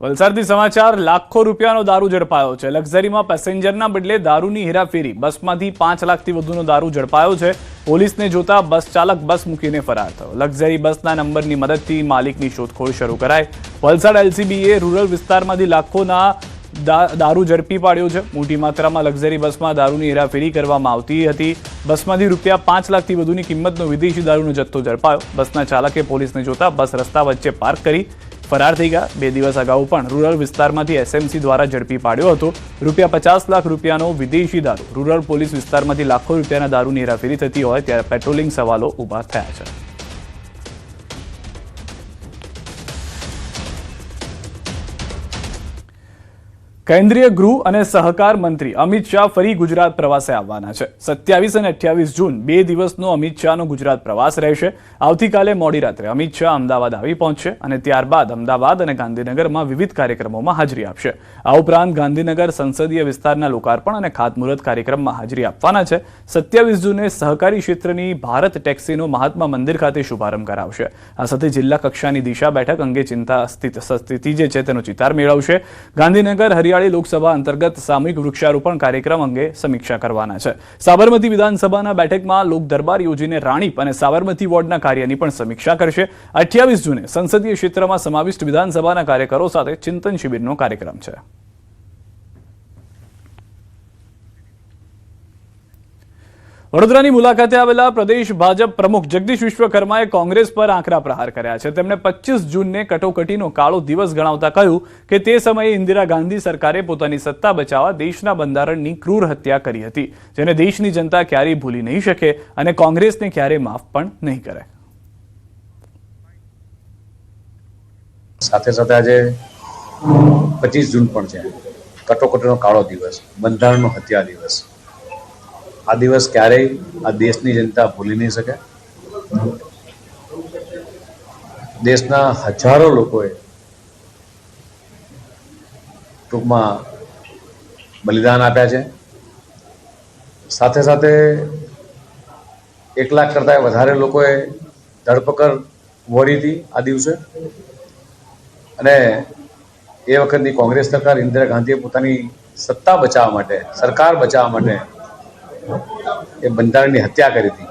વલસાડથી સમાચાર લાખો રૂપિયાનો દારૂ ઝડપાયો છે। લક્ઝરીમાં પેસેન્જરના બદલે દારૂની હેરાફેરી। બસમાંથી 5 લાખથી વધુનો દારૂ ઝડપાયો છે। પોલીસને જોતા બસ ચાલક બસ મૂકીને ફરાર થયો। લક્ઝરી બસના નંબરની મદદથી માલિકની શોધખોળ શરૂ કરાઈ। વલસાડ એલસીબીએ રૂરલ વિસ્તારમાંથી લાખોના દારૂ ઝડપી પાડ્યો છે। મોટી માત્રામાં લક્ઝરી બસમાં દારૂની હેરાફેરી કરવામાં આવતી હતી। બસમાંથી રૂપિયા 5 લાખથી વધુની કિંમતનો વિદેશી દારૂનો જથ્થો ઝડપાયો। બસના ચાલકે પોલીસને જોતા બસ રસ્તા વચ્ચે પાર્ક કરી ફરાર થઈ ગયા। 2 દિવસ અગાઉ પણ રૂરલ વિસ્તારમાંથી એસએમસી દ્વારા ઝડપી પાડ્યો હતો। રૂપિયા 50 લાખ રૂપિયાનો વિદેશી દારૂ। રૂરલ પોલીસ વિસ્તારમાંથી લાખો રૂપિયાના દારૂની હેરાફેરી થતી હોય ત્યારે પેટ્રોલિંગ સવાલો ઊભા થયા છે। કેન્દ્રીય ગૃહ અને સહકાર મંત્રી અમિત શાહ ફરી ગુજરાત પ્રવાસે આવવાના છે। 27 અને 28 જૂન 2 દિવસનો અમિત શાહનો ગુજરાત પ્રવાસ રહેશે। આવતીકાલે મોડી રાત્રે અમિત શાહ અમદાવાદ આવી પહોંચશે અને ત્યારબાદ અમદાવાદ અને ગાંધીનગરમાં વિવિધ કાર્યક્રમોમાં હાજરી આપશે। આ ઉપરાંત ગાંધીનગર સંસદીય વિસ્તારના લોકાર્પણ અને ખાતમુહૂર્ત કાર્યક્રમમાં હાજરી આપવાના છે। 27 જૂને સહકારી ક્ષેત્રની ભારત ટેક્સીનો મહાત્મા મંદિર ખાતે શુભારંભ કરાવશે। આ સાથે જિલ્લા કક્ષાની દિશા બેઠક અંગે સ્થિતિ જે છે તેનો ચિતાર મેળવશે। ગાંધીનગર હરિયાળી લોકસભા અંતર્ગત સામૂહિક વૃક્ષારોપણ કાર્યક્રમ અંગે સમીક્ષા કરવાના છે। સાબરમતી વિધાનસભાના બેઠકમાં લોક દરબાર યોજીને રાણીપ અને સાબરમતી વોર્ડના કાર્યની પણ સમીક્ષા કરશે। 28 જૂને સંસદીય ક્ષેત્રમાં સમાવિષ્ટ વિધાનસભાના કાર્યકરો સાથે ચિંતન શિબિરનો કાર્યક્રમ છે। વડોદરાની મુલાકાતે આવેલા પ્રદેશ ભાજપ પ્રમુખ જગદીશ વિશ્વકર્માએ કોંગ્રેસ પર આકરા પ્રહાર કર્યા છે। તેમણે 25 જૂનને કટોકટીનો કાળો દિવસ ગણાવતા કહ્યું કે તે સમયે ઇન્દિરા ગાંધી સરકારે પોતાની સત્તા બચાવવા દેશના બંધારણની ક્રૂર હત્યા કરી હતી, જેને દેશની જનતા ક્યારેય ભૂલી નહીં શકે અને કોંગ્રેસને ક્યારેય માફ પણ નહીં કરે। સાથે સાથે આજે 25 જૂન પણ છે, કટોકટીનો કાળો દિવસ, બંધારણનો હત્યા દિવસ। આ દિવસ ક્યારેય આ દેશની જનતા ભૂલી નહીં શકે। દેશના હજારો લોકોએ ટૂંકમાં બલિદાન આપ્યા છે। સાથે સાથે 1 લાખ કરતાં વધારે લોકોએ ધરપકડ વહોરી હતી આ દિવસે। અને એ વખતની કોંગ્રેસ સરકાર ઇન્દિરા ગાંધીએ પોતાની સત્તા બચાવવા માટે, સરકાર બચાવવા માટે એ બંધારણની હત્યા કરી હતી।